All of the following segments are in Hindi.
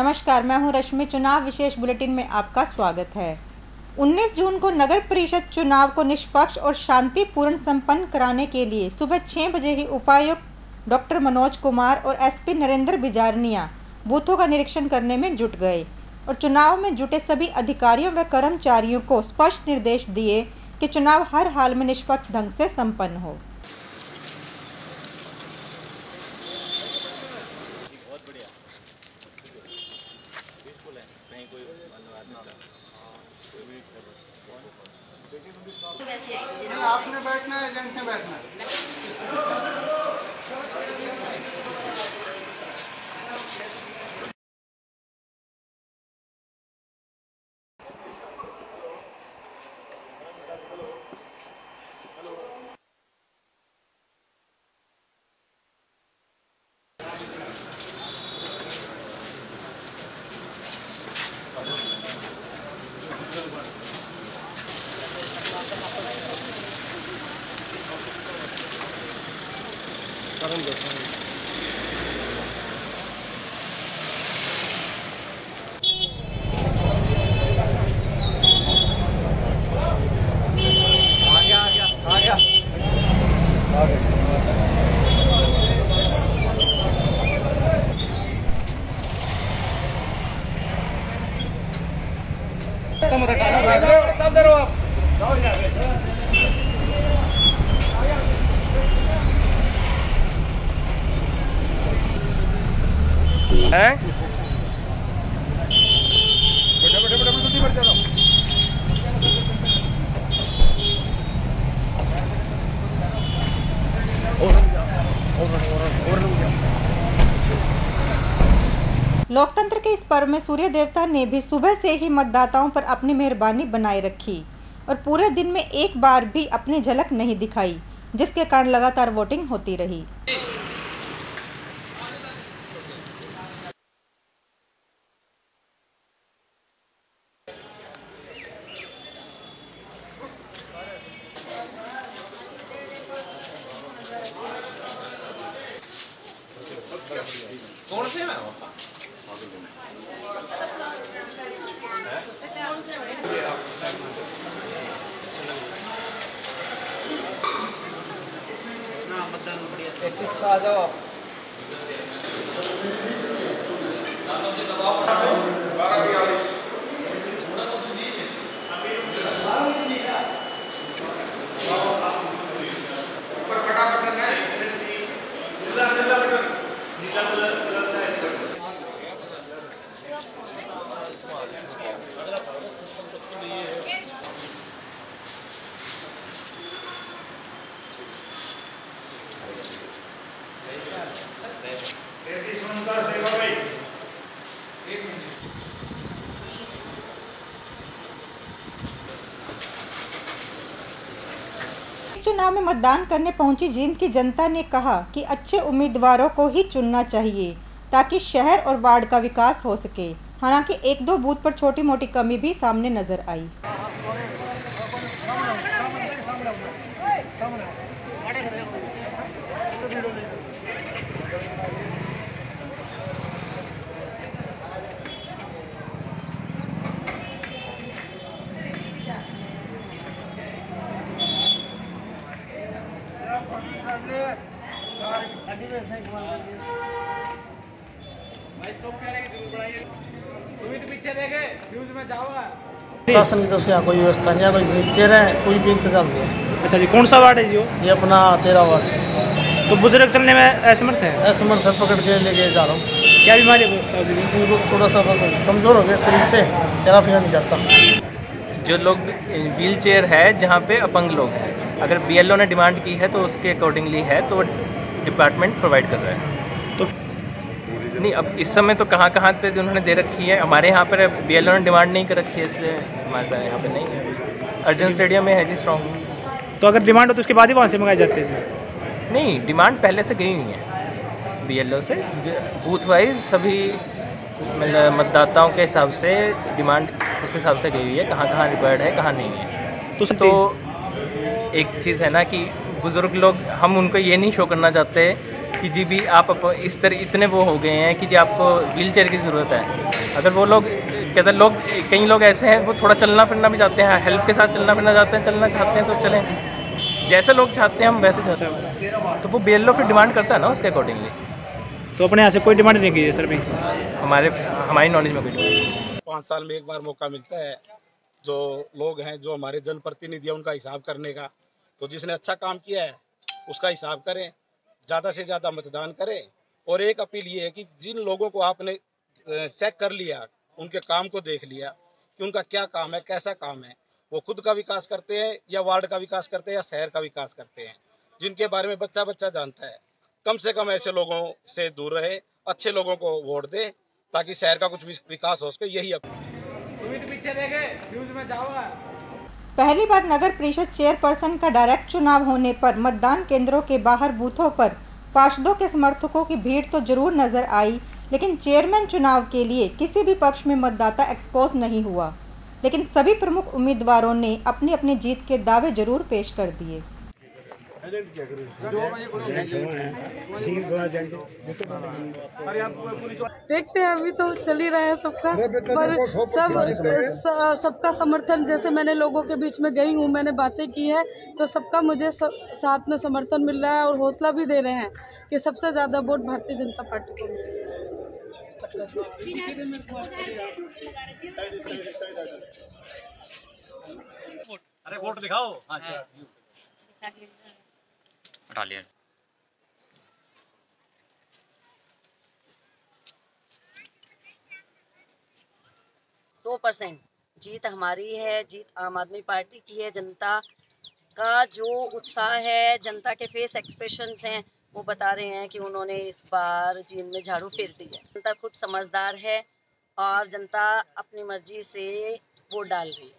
नमस्कार, मैं हूं रश्मि। चुनाव विशेष बुलेटिन में आपका स्वागत है। 19 जून को नगर परिषद चुनाव को निष्पक्ष और शांतिपूर्ण संपन्न कराने के लिए सुबह 6 बजे ही उपायुक्त डॉक्टर मनोज कुमार और एसपी नरेंद्र बिजारनिया बूथों का निरीक्षण करने में जुट गए और चुनाव में जुटे सभी अधिकारियों व कर्मचारियों को स्पष्ट निर्देश दिए कि चुनाव हर हाल में निष्पक्ष ढंग से संपन्न हो। आपने बैठना है, एजेंट ने बैठना है। लोकतंत्र के इस पर्व में सूर्य देवता ने भी सुबह से ही मतदाताओं पर अपनी मेहरबानी बनाए रखी और पूरे दिन में एक बार भी अपनी झलक नहीं दिखाई, जिसके कारण लगातार वोटिंग होती रही। कौन से में एक इच्छा आ जाओ। इस चुनाव में मतदान करने पहुंची जींद की जनता ने कहा कि अच्छे उम्मीदवारों को ही चुनना चाहिए ताकि शहर और वार्ड का विकास हो सके। हालांकि एक दो बूथ पर छोटी मोटी कमी भी सामने नजर आई। शासन की तरफ से यहाँ कोई व्यवस्था नहीं है, कोई व्हीलचेयर है, कोई भी इंतजाम नहीं है। अच्छा जी, कौन सा वार्ड है जी? ये अपना 13 वार्ड। तो बुजुर्ग चलने में असमर्थ है? असमर्थ है, पकड़ के लेके जा रहा हूँ। क्या बीमारी है? उनको थोड़ा सा कमजोर हो गया शरीर से, चला फिरा नहीं जाता। जो लोग व्हील चेयर है, जहाँ पे अपंग लोग हैं, अगर बीएलओ ने डिमांड की है तो उसके अकॉर्डिंगली है, तो डिपार्टमेंट प्रोवाइड कर रहा है। तो नहीं, अब इस समय तो कहाँ पे उन्होंने दे रखी है। हमारे यहाँ पर बीएलओ ने डिमांड नहीं कर रखी है, इसलिए हमारे यहाँ पे नहीं है। अर्जुन स्टेडियम में है जी स्ट्रॉन्ग। तो अगर डिमांड हो तो उसके बाद ही वहाँ से मंगाए जाते हैं? नहीं, डिमांड पहले से गई हुई है बीएलओ से, बूथ वाइज सभी मतलब मतदाताओं के हिसाब से डिमांड उस हिसाब से गई हुई है, कहाँ रिक्वायर्ड है, कहाँ नहीं है। तो एक चीज़ है ना कि बुज़ुर्ग लोग, हम उनको ये नहीं शो करना चाहते कि जी भी आप इस तरह इतने वो हो गए हैं कि जी आपको व्हील चेयर की ज़रूरत है। अगर वो लोग कहते लोग, कई लोग ऐसे हैं वो थोड़ा चलना फिरना भी चाहते हैं, हेल्प के साथ चलना फिरना चलना चाहते हैं तो चलें, जैसे लोग चाहते हैं हम वैसे चाहते हैं। तो वो BLO फिर डिमांड करता है ना उसके अकॉर्डिंगली। तो अपने यहाँ से कोई डिमांड नहीं की है सर भी? हमारी नॉलेज में कोई डिमांड। 5 साल में एक बार मौका मिलता है जो लोग हैं, जो हमारे जनप्रतिनिधि हैं, उनका हिसाब करने का। तो जिसने अच्छा काम किया है उसका हिसाब करें, ज़्यादा से ज़्यादा मतदान करें। और एक अपील ये है कि जिन लोगों को आपने चेक कर लिया, उनके काम को देख लिया कि उनका क्या काम है, कैसा काम है, वो खुद का विकास करते हैं या वार्ड का विकास करते हैं या शहर का विकास करते हैं, जिनके बारे में बच्चा बच्चा जानता है, कम से कम ऐसे लोगों से दूर रहे, अच्छे लोगों को वोट दे ताकि शहर का कुछ विकास हो सके। यही अपील। पहली बार नगर परिषद चेयरपर्सन का डायरेक्ट चुनाव होने पर मतदान केंद्रों के बाहर बूथों पर पार्षदों के समर्थकों की भीड़ तो जरूर नजर आई, लेकिन चेयरमैन चुनाव के लिए किसी भी पक्ष में मतदाता एक्सपोज नहीं हुआ। लेकिन सभी प्रमुख उम्मीदवारों ने अपनी अपनी जीत के दावे जरूर पेश कर दिए। देखते हैं, अभी तो चल ही रहा है सबका, पर सबका समर्थन, जैसे मैंने लोगों के बीच में गई हूँ, मैंने बातें की है, तो सबका मुझे साथ में समर्थन मिल रहा है और हौसला भी दे रहे हैं कि सबसे ज़्यादा वोट भारतीय जनता पार्टी को मिले। अरे वोट दिखाओ। अच्छा हटा लिया। %100% जीत हमारी है, जीत आम आदमी पार्टी की है। जनता का जो उत्साह है, जनता के फेस एक्सप्रेशंस हैं, वो बता रहे हैं कि उन्होंने इस बार जींद में झाड़ू फेर दी है। जनता खुद समझदार है और जनता अपनी मर्जी से वोट डाल रही है।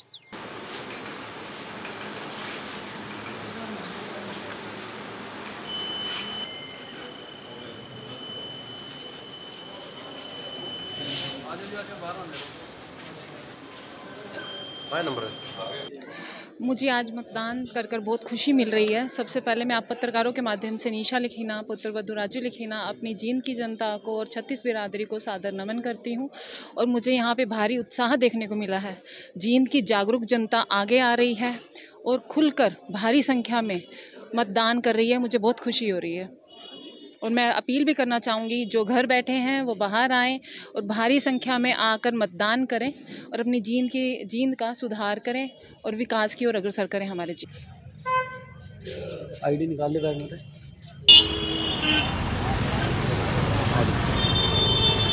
मुझे आज मतदान कर कर बहुत खुशी मिल रही है। सबसे पहले मैं आप पत्रकारों के माध्यम से निशा लिखीना, पुत्रवधू राजू लिखीना, अपनी जींद की जनता को और 36 बिरादरी को सादर नमन करती हूं। और मुझे यहां पे भारी उत्साह देखने को मिला है। जींद की जागरूक जनता आगे आ रही है और खुलकर भारी संख्या में मतदान कर रही है। मुझे बहुत खुशी हो रही है और मैं अपील भी करना चाहूँगी, जो घर बैठे हैं वो बाहर आएँ और भारी संख्या में आकर मतदान करें और अपनी जींद का सुधार करें और विकास की ओर अग्रसर करें। हमारे आईडी निकाल ले बैग में।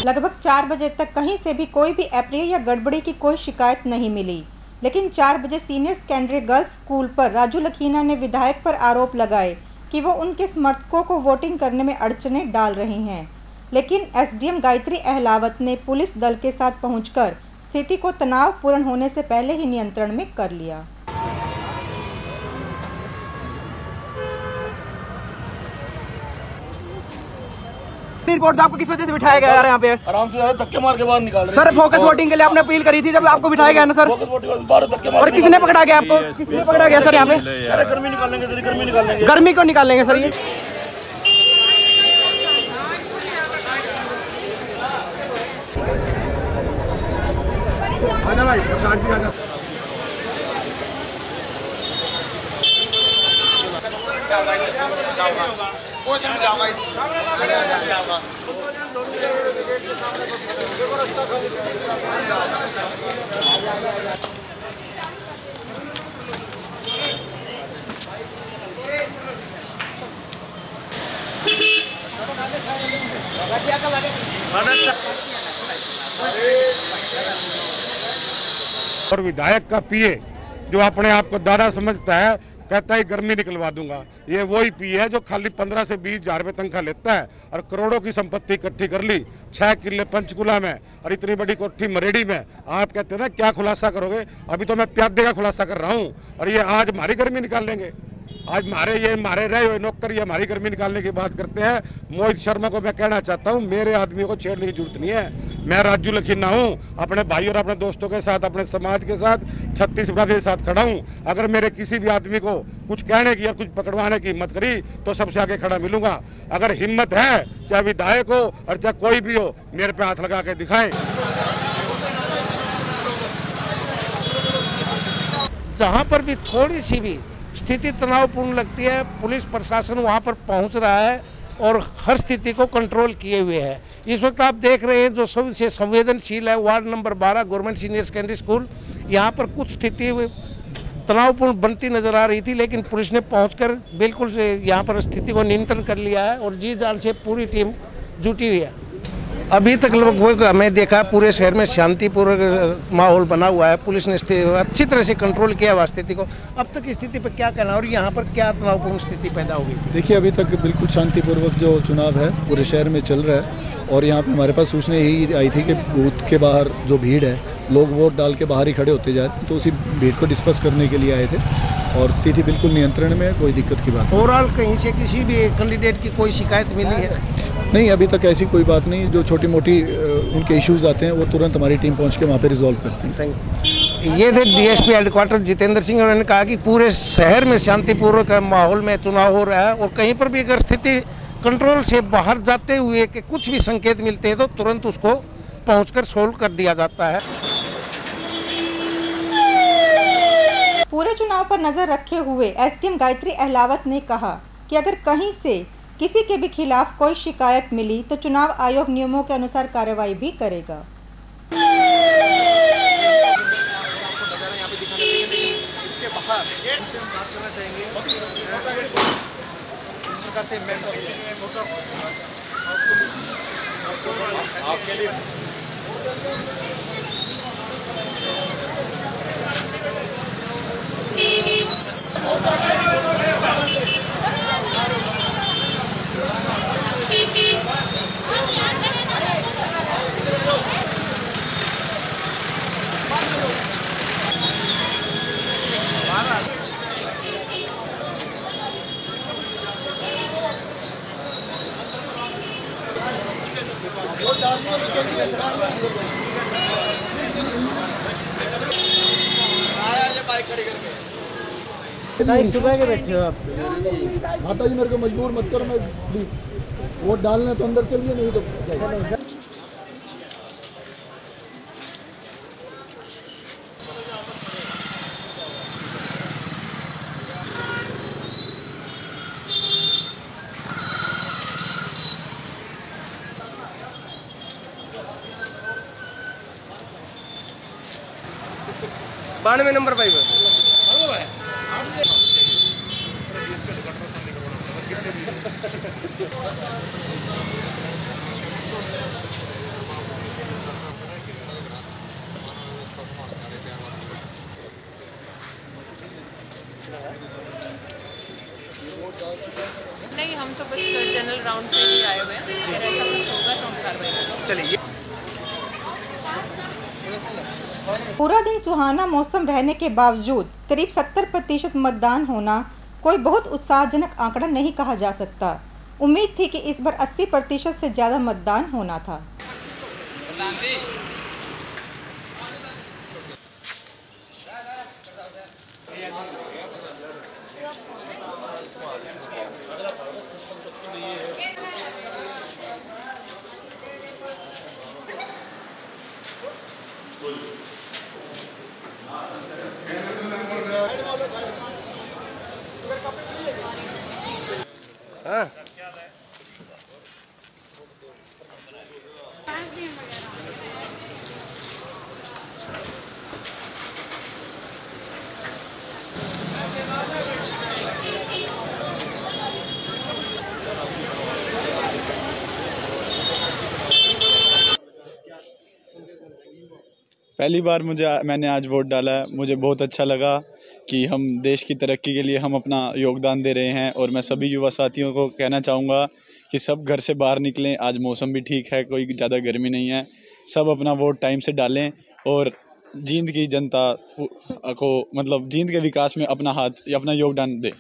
लगभग 4 बजे तक कहीं से भी कोई भी अप्रिय या गड़बड़ी की कोई शिकायत नहीं मिली, लेकिन 4 बजे सीनियर सेकेंडरी गर्ल्स स्कूल पर राजू लखीना ने विधायक पर आरोप लगाए कि वो उनके समर्थकों को वोटिंग करने में अड़चनें डाल रहे हैं। लेकिन SDM गायत्री अहलावत ने पुलिस दल के साथ पहुंचकर स्थिति को तनावपूर्ण होने से पहले ही नियंत्रण में कर लिया। रिपोर्ट आपको किस वजह से बिठाया गया है यहाँ पे? आराम से धक्के मार के बाहर निकाल रहे हैं। सर फोकस वोटिंग के लिए आपने अपील करी थी, जब आपको बिठाया गया ना सर? और किसने पकड़ा गया आपको? किसने पकड़ा गया सर यहाँ पे? अरे गर्मी निकालेंगे, गर्मी निकालेंगे। गर्मी को निकालेंगे सर ये? आजा भाई, आजा। और विधायक का पीए जो अपने आप को दादा समझता है, कहता है गर्मी निकलवा दूंगा। ये वही पीए है जो खाली 15 से 20 हजार रुपये तनख्वाह लेता है और करोड़ों की संपत्ति इकट्ठी कर ली। 6 किले पंचकुला में और इतनी बड़ी कोठी मरेड़ी में। आप कहते हैं ना क्या खुलासा करोगे? अभी तो मैं प्यादे का खुलासा कर रहा हूँ और ये आज हमारी गर्मी निकाल लेंगे। आज मारे रहे हुए नौकर ये हमारी गर्मी निकालने की बात करते हैं। मोहित शर्मा को मैं कहना चाहता हूँ, मेरे आदमी को छेड़ने की जरूरत नहीं है। मैं राजू लखीना हूँ, अपने भाई और अपने दोस्तों के साथ, अपने समाज के साथ, 36 बिरादरी के साथ खड़ा हूँ। अगर मेरे किसी भी आदमी को कुछ कहने की या कुछ पकड़वाने की हिम्मत करी तो सबसे आगे खड़ा मिलूंगा। अगर हिम्मत है, चाहे विधायक हो और चाहे कोई भी हो, मेरे पे हाथ लगा के दिखाएं। जहाँ पर भी थोड़ी सी भी स्थिति तनावपूर्ण लगती है, पुलिस प्रशासन वहाँ पर पहुँच रहा है और हर स्थिति को कंट्रोल किए हुए है। इस वक्त आप देख रहे हैं जो सबसे संवेदनशील है ward number 12 government senior secondary school, यहाँ पर कुछ स्थिति तनावपूर्ण बनती नजर आ रही थी, लेकिन पुलिस ने पहुंचकर बिल्कुल यहाँ पर स्थिति को नियंत्रण कर लिया है और जी जान से पूरी टीम जुटी हुई है। अभी तक लगभग हमें देखा पूरे शहर में शांतिपूर्वक माहौल बना हुआ है। पुलिस ने अच्छी तरह से कंट्रोल किया हुआ स्थिति को। अब तक स्थिति पर क्या कहना और यहाँ पर क्या तनावपूर्ण स्थिति पैदा हो गई? देखिए, अभी तक बिल्कुल शांतिपूर्वक जो चुनाव है पूरे शहर में चल रहा है और यहाँ पे हमारे पास सूचना यही आई थी कि बूथ के बाहर जो भीड़ है, लोग वोट डाल के बाहर ही खड़े होते जा रहे हैं, तो उसी भीड़ को डिस्पर्स करने के लिए आए थे और स्थिति बिल्कुल नियंत्रण में, कोई दिक्कत की बात। ओवरऑल कहीं से किसी भी कैंडिडेट की कोई शिकायत मिली है? नहीं, अभी तक ऐसी कोई बात नहीं। जो छोटी मोटी उनके इश्यूज आते हैं वो तुरंत हमारी टीम पहुंच के वहाँ पे रिजॉल्व करती है। ये थे डीएसपी हेडक्वार्टर जितेंद्र सिंह, और उन्होंने कहा कि पूरे शहर में शांतिपूर्वक माहौल में चुनाव हो रहा है और कहीं पर भी अगर स्थिति कंट्रोल से बाहर जाते हुए कि कुछ भी संकेत मिलते हैं तो तुरंत उसको पहुंचकर सोल्व कर दिया जाता है। पूरे चुनाव पर नजर रखे हुए एसडीएम गायत्री अहलावत ने कहा कि अगर कहीं से किसी के भी खिलाफ कोई शिकायत मिली तो चुनाव आयोग नियमों के अनुसार कार्रवाई भी करेगा। सुबह के बैठे हो आप? माता जी मेरे को मजबूर मत करो, मैं प्लीज वोट डालना तो अंदर चलिए, नहीं तो बानवे नंबर 5 नहीं, हम तो बस जनरल राउंड पे ही आए हुए हैं। अगर ऐसा कुछ होगा तो हम कार्रवाई करेंगे। चलिए। पूरा दिन सुहाना मौसम रहने के बावजूद करीब 70% मतदान होना कोई बहुत उत्साहजनक आंकड़ा नहीं कहा जा सकता। उम्मीद थी कि इस बार 80% से ज़्यादा मतदान होना था। पहली बार मैंने आज वोट डाला है। मुझे बहुत अच्छा लगा कि हम देश की तरक्की के लिए हम अपना योगदान दे रहे हैं और मैं सभी युवा साथियों को कहना चाहूँगा कि सब घर से बाहर निकलें। आज मौसम भी ठीक है, कोई ज़्यादा गर्मी नहीं है। सब अपना वोट टाइम से डालें और जींद की जनता को जींद के विकास में अपना योगदान दें।